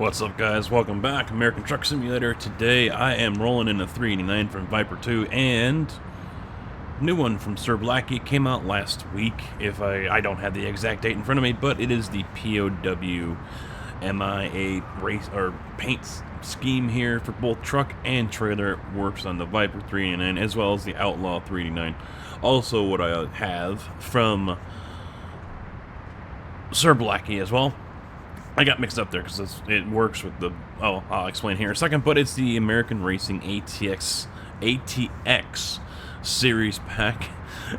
What's up, guys? Welcome back. American Truck Simulator. Today I am rolling in a 389 from Viper 2 and new one from Sir Blackie. Came out last week. If I don't have the exact date in front of me, but it is the POW-MIA race or paint scheme here for both truck and trailer. It works on the Viper 389 as well as the Outlaw 389. Also, what I have from Sir Blackie as well. I got mixed up there because it works with the... Oh, I'll explain here in a second, but it's the American Racing ATX series pack,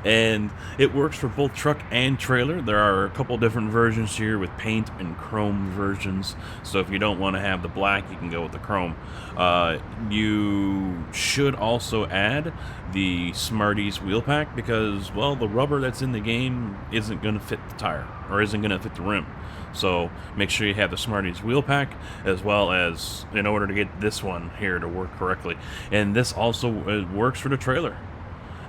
and it works for both truck and trailer. There are a couple different versions here with paint and chrome versions, so if you don't want to have the black, you can go with the chrome. You should also add the Smarty's wheel pack because, well, the rubber that's in the game isn't going to fit the tire, or isn't going to fit the rim. So make sure you have the Smarty's wheel pack as well as in order to get this one here to work correctly. And this also works for the trailer.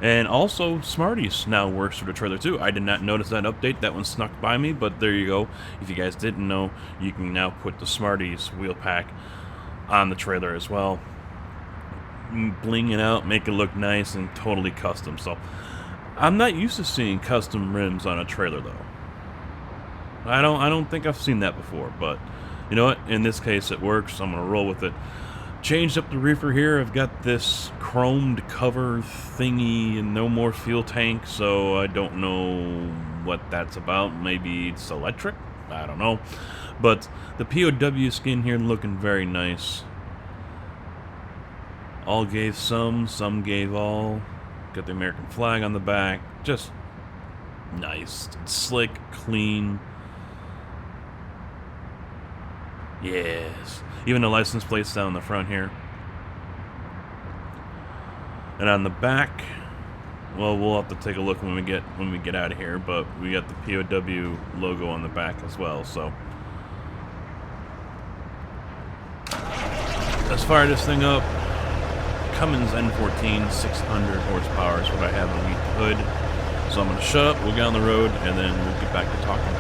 And also Smarty's now works for the trailer too. I did not notice that update. That one snuck by me, but there you go. If you guys didn't know, you can now put the Smarty's wheel pack on the trailer as well. Bling it out, make it look nice and totally custom. So I'm not used to seeing custom rims on a trailer though. I don't think I've seen that before, but you know what? In this case, it works. I'm gonna roll with it. Changed up the reefer here. I've got this chromed cover thingy and no more fuel tank, so I don't know what that's about. Maybe it's electric? I don't know. But the POW skin here looking very nice. All gave some gave all. Got the American flag on the back. Just nice. It's slick, clean. Yes. Even the license plate's down the front here. And on the back, well, we'll have to take a look when we get out of here, but we got the POW logo on the back as well, so. Let's fire this thing up. Cummins N14, 600 horsepower is what I have underneath the hood. So I'm going to shut up, we'll get on the road, and then we'll get back to talking.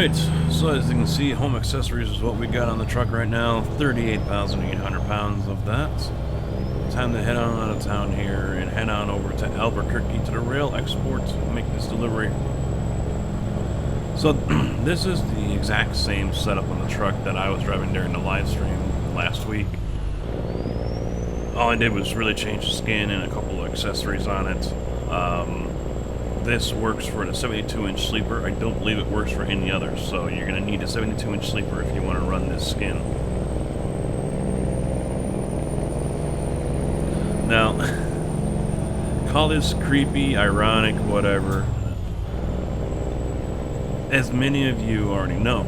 Alright, so as you can see, home accessories is what we got on the truck right now. 38,800 pounds of that. Time to head on out of town here and head on over to Albuquerque to the rail export to make this delivery. So this is the exact same setup on the truck that I was driving during the live stream last week. All I did was really change the skin and a couple of accessories on it. This works for the 72-inch sleeper. I don't believe it works for any others, so you're going to need a 72-inch sleeper if you want to run this skin. Now, call this creepy, ironic, whatever. As many of you already know,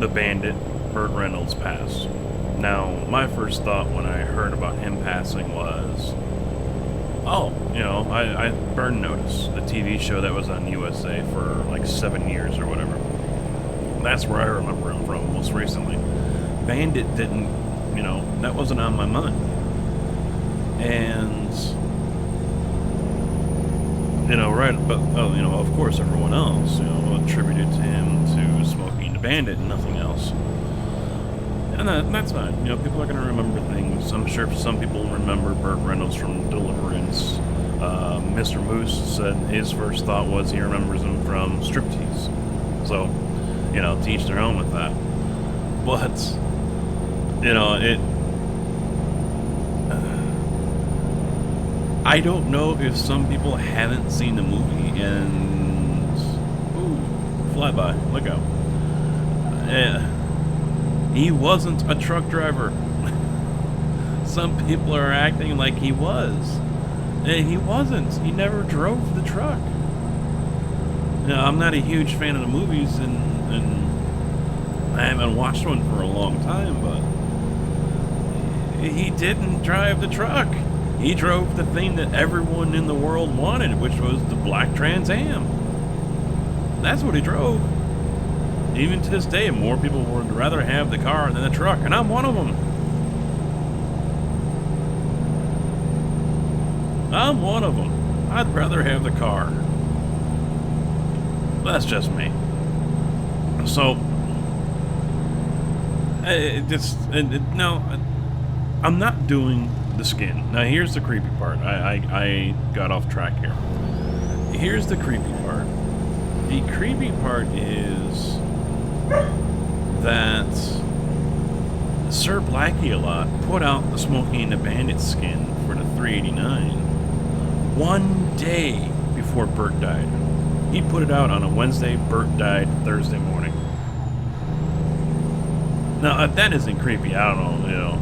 the bandit, Burt Reynolds, passed. Now, my first thought when I heard about him passing was, oh, you know, I Burn Notice, the TV show that was on USA for like 7 years or whatever. That's where I remember him from most recently. Bandit didn't, you know, that wasn't on my mind. And, you know, right, but, oh, you know, of course everyone else, you know, attributed to him to smoking the Bandit and nothing else. And that's fine. You know, people are going to remember things. I'm sure some people remember Burt Reynolds from Deliverance. Mr. Moose said his first thought was he remembers him from Striptease. So, you know, to each their own with that. But, you know, I don't know if some people haven't seen the movie and... Ooh, flyby. Look out. He wasn't a truck driver. Some people are acting like he was. He wasn't. He never drove the truck. Now, I'm not a huge fan of the movies, and I haven't watched one for a long time, but he didn't drive the truck. He drove the thing that everyone in the world wanted, which was the black Trans Am. That's what he drove. Even to this day, more people would rather have the car than the truck, and I'm one of them. I'm one of them. I'd rather have the car. That's just me. So, no, I'm not doing the skin. Now, here's the creepy part. I got off track here. Here's the creepy part. The creepy part is that Sir Blackie-A-Lot put out the Smokey and the Bandit skin for the 389 one day before Burt died. He put it out on a Wednesday. Burt died Thursday morning. Now, if that isn't creepy, I don't know, you know.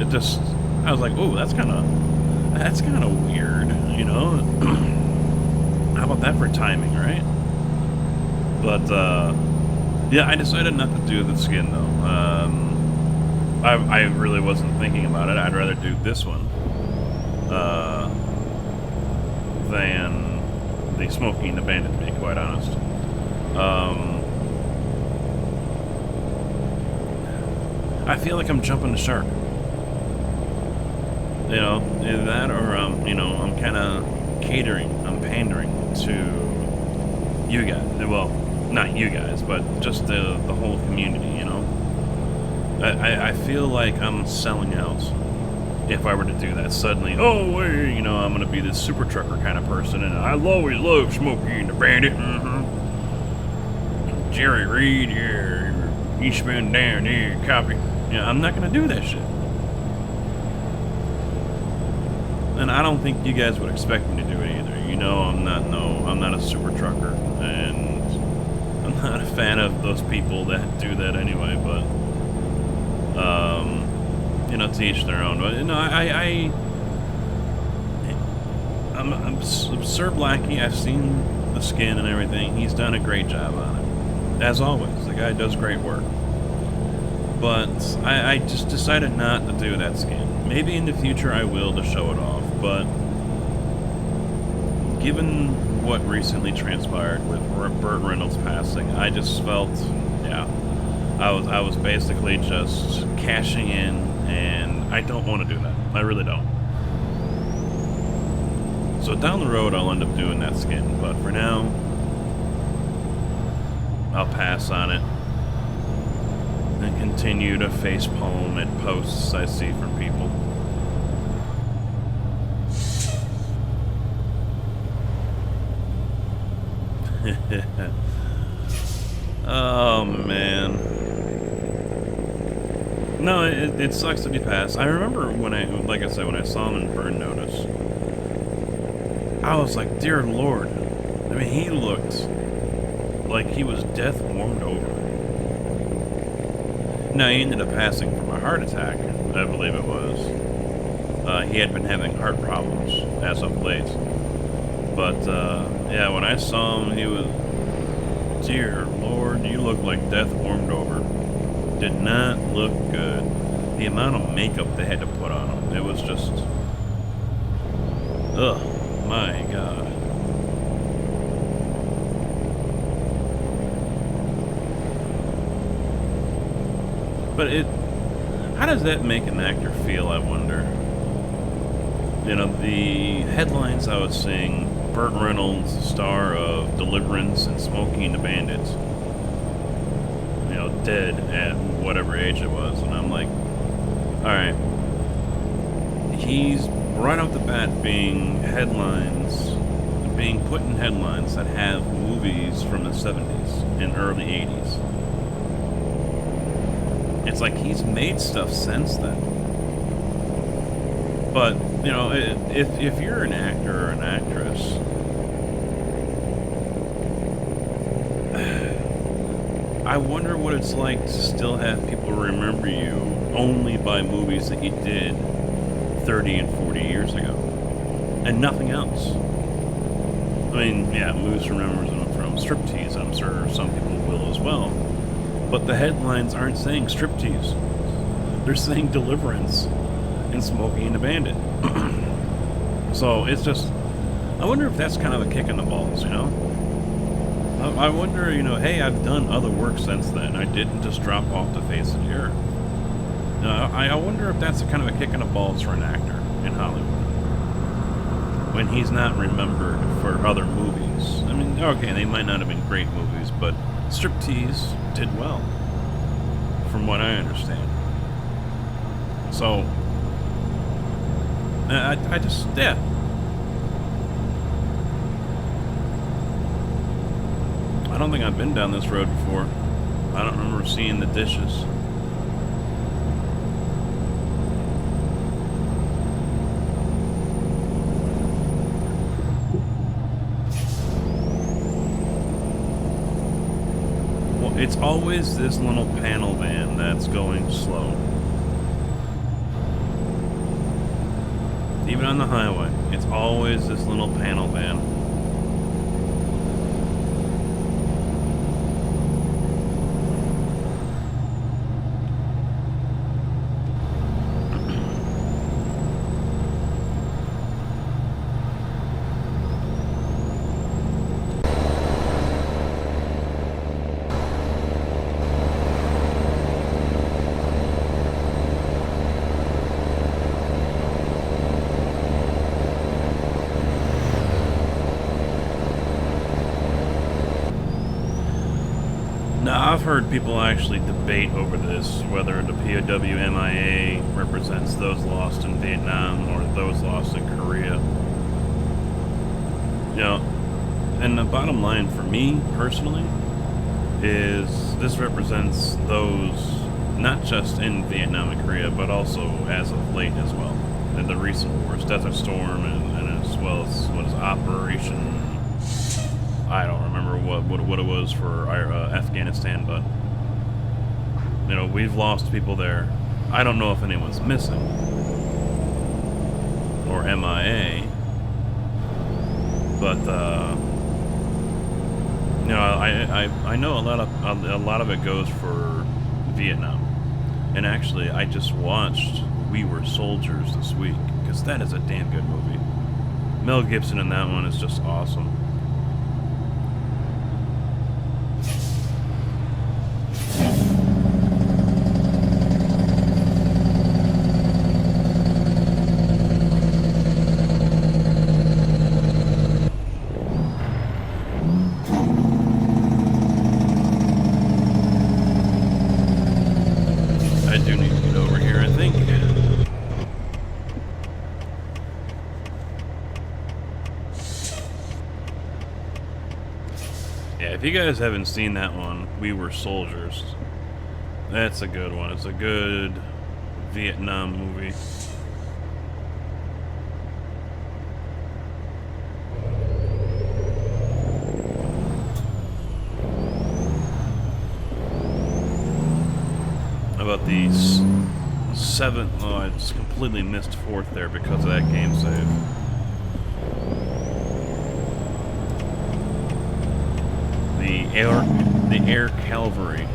It just, I was like, oh, that's kind of weird, you know. How about that for timing, right? But, yeah, I decided not to do the skin, though. I really wasn't thinking about it. I'd rather do this one than the Smokey and the Bandit, to be quite honest. I feel like I'm jumping the shark. You know, either that or, you know, I'm kind of I'm pandering to you guys. Well, not you guys, but just the whole community, you know? I feel like I'm selling out if I were to do that suddenly. Oh, wait, you know, I'm going to be this super trucker kind of person, and I always love Smokey and the Bandit. Jerry Reed, yeah, Eastman down here, copy. Yeah, I'm not going to do that shit. And I don't think you guys would expect me to do it either. You know, I'm not a super trucker, and I'm not a fan of those people that do that anyway, but, you know, to each their own. But, you know, I'm Sir Blackie. I've seen the skin and everything. He's done a great job on it. As always, the guy does great work. But I just decided not to do that skin. Maybe in the future I will to show it off, but given what recently transpired with Burt Reynolds passing, I just felt, yeah, I was basically just cashing in, and I don't want to do that. I really don't. So down the road, I'll end up doing that skin, but for now, I'll pass on it and continue to facepalm at posts I see from people. Oh man. No, it sucks that he passed. I remember when like I said, when I saw him in Burn Notice, I was like, dear Lord. I mean, he looked like he was death warmed over. Now, he ended up passing from a heart attack, I believe it was. He had been having heart problems as of late. But, yeah, when I saw him, he was, dear Lord, you look like death warmed over. Did not look good. The amount of makeup they had to put on him, it was just, ugh, my God. But how does that make an actor feel, I wonder? You know, the headlines I was seeing, Burt Reynolds, star of Deliverance and Smokey and the Bandit, you know, dead at whatever age it was. And I'm like, alright. He's right off the bat being put in headlines that have movies from the 70s and early 80s. It's like he's made stuff since then. But, you know, if you're an actor or an actress, I wonder what it's like to still have people remember you only by movies that you did 30 and 40 years ago. And nothing else. I mean, yeah, Moose remembers them from Striptease, I'm sure some people will as well. But the headlines aren't saying Striptease. They're saying Deliverance and Smokey and the Bandit. So it's just, I wonder if that's kind of a kick in the balls, you know? I wonder, you know, hey, I've done other work since then. I didn't just drop off the face of the earth. I wonder if that's a kind of a kick in the balls for an actor in Hollywood. When he's not remembered for other movies. I mean, okay, they might not have been great movies, but Striptease did well, from what I understand. So, I just, yeah. I don't think I've been down this road before. I don't remember seeing the dishes. Well, it's always this little panel van that's going slow. Even on the highway, it's always this little panel van. Now, I've heard people actually debate over this, whether the POW-MIA represents those lost in Vietnam or those lost in Korea. You know, and the bottom line for me, personally, is this represents those not just in Vietnam and Korea, but also as of late as well. In the recent wars, Desert Storm, and as well as what is Operation... I don't remember what it was for Afghanistan, but, you know, we've lost people there. I don't know if anyone's missing or MIA, but you know, I know a lot of it goes for Vietnam, and actually I just watched We Were Soldiers this week because that is a damn good movie. Mel Gibson in that one is just awesome. Yeah, if you guys haven't seen that one, We Were Soldiers. That's a good one. It's a good Vietnam movie. About the seventh, oh, I just completely missed fourth there because of that game save. The Air Cavalry.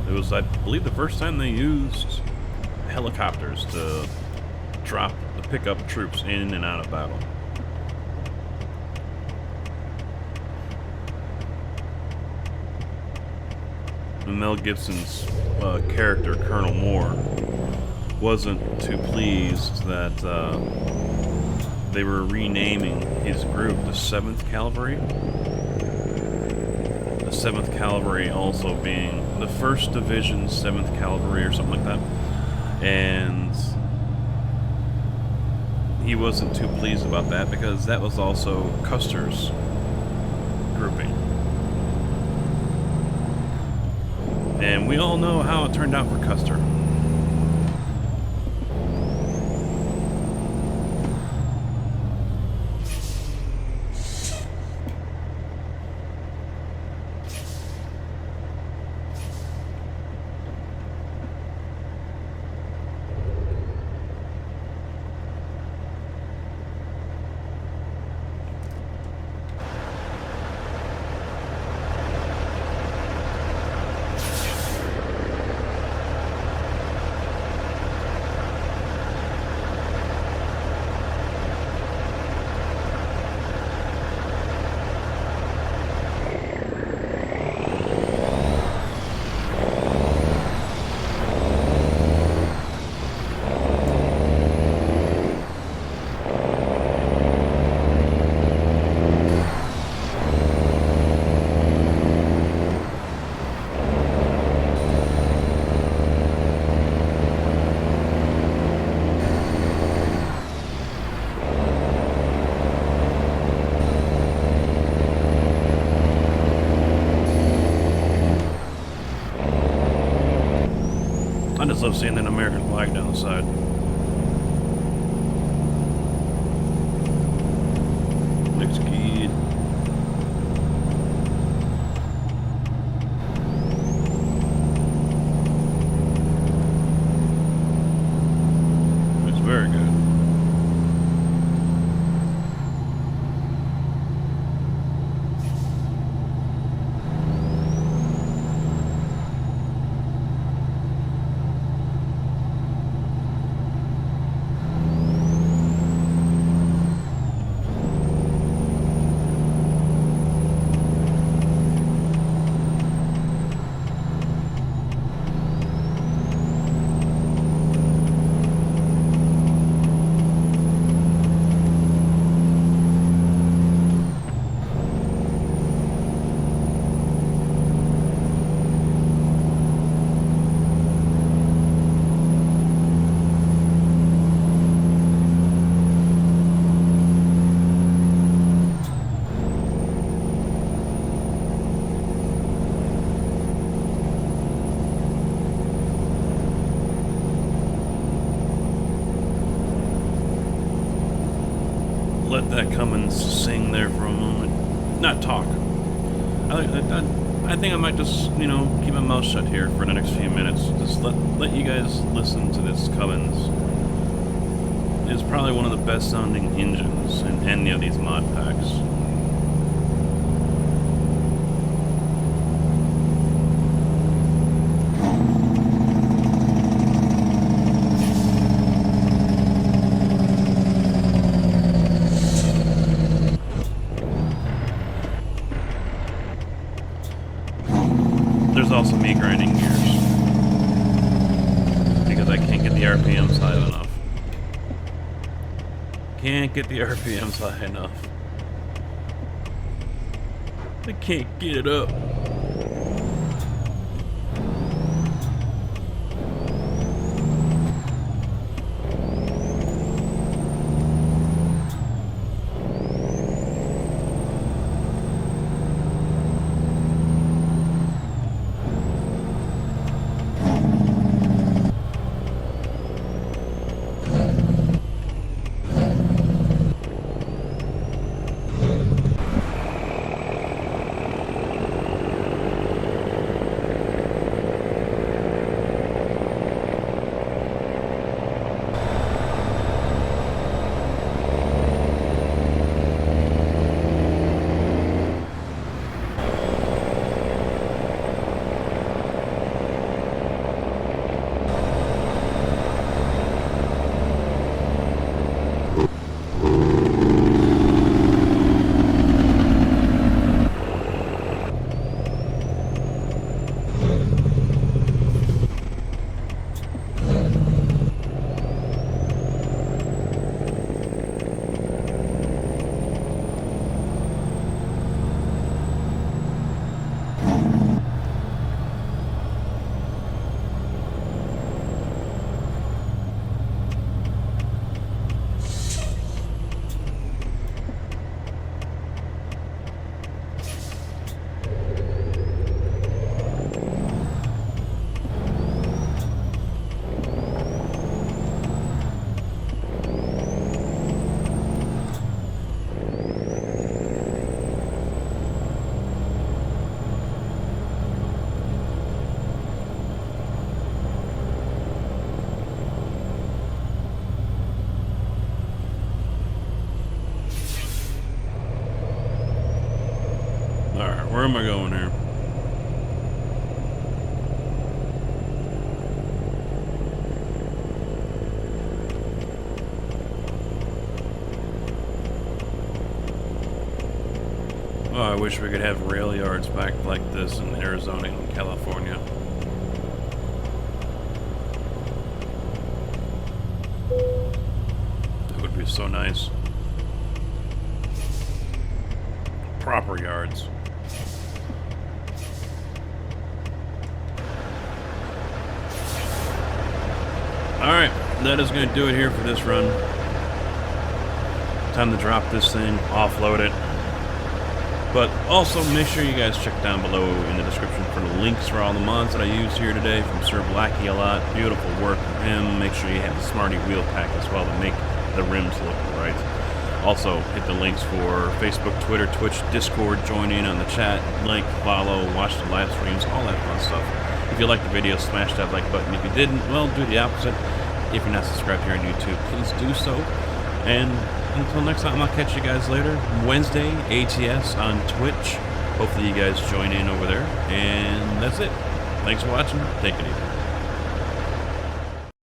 It was, I believe, the first time they used helicopters to pick up troops in and out of battle. And Mel Gibson's character, Colonel Moore, wasn't too pleased that they were renaming his group the 7th Cavalry. The 7th Cavalry also being the 1st Division 7th Cavalry or something like that. And he wasn't too pleased about that because that was also Custer's grouping. And we all know how it turned out for Custer. I just love seeing that American flag down the side. Next kid. It's very good. Let that come and sing there for a moment. Not talk. I think I might just, you know, keep my mouth shut here for the next few minutes. Just let you guys listen to this Cummins. It's probably one of the best sounding engines in any of these mod packs. There's also me grinding gears because I can't get the RPMs high enough. Can't get the RPMs high enough. I can't get it up. Where am I going here? Oh, I wish we could have rail yards back like this in Arizona and California. That would be so nice. Proper yards. Alright, that is going to do it here for this run. Time to drop this thing, offload it. But also make sure you guys check down below in the description for the links for all the mods that I used here today from Sir Blackie a lot. Beautiful work from him. Make sure you have the Smarty wheel pack as well to make the rims look right. Also, hit the links for Facebook, Twitter, Twitch, Discord, join in on the chat, like, follow, watch the live streams, all that fun stuff. If you liked the video, smash that like button. If you didn't, well, do the opposite. If you're not subscribed here on YouTube, please do so. And until next time, I'll catch you guys later. Wednesday, ATS on Twitch. Hopefully you guys join in over there. And that's it. Thanks for watching. Take it easy.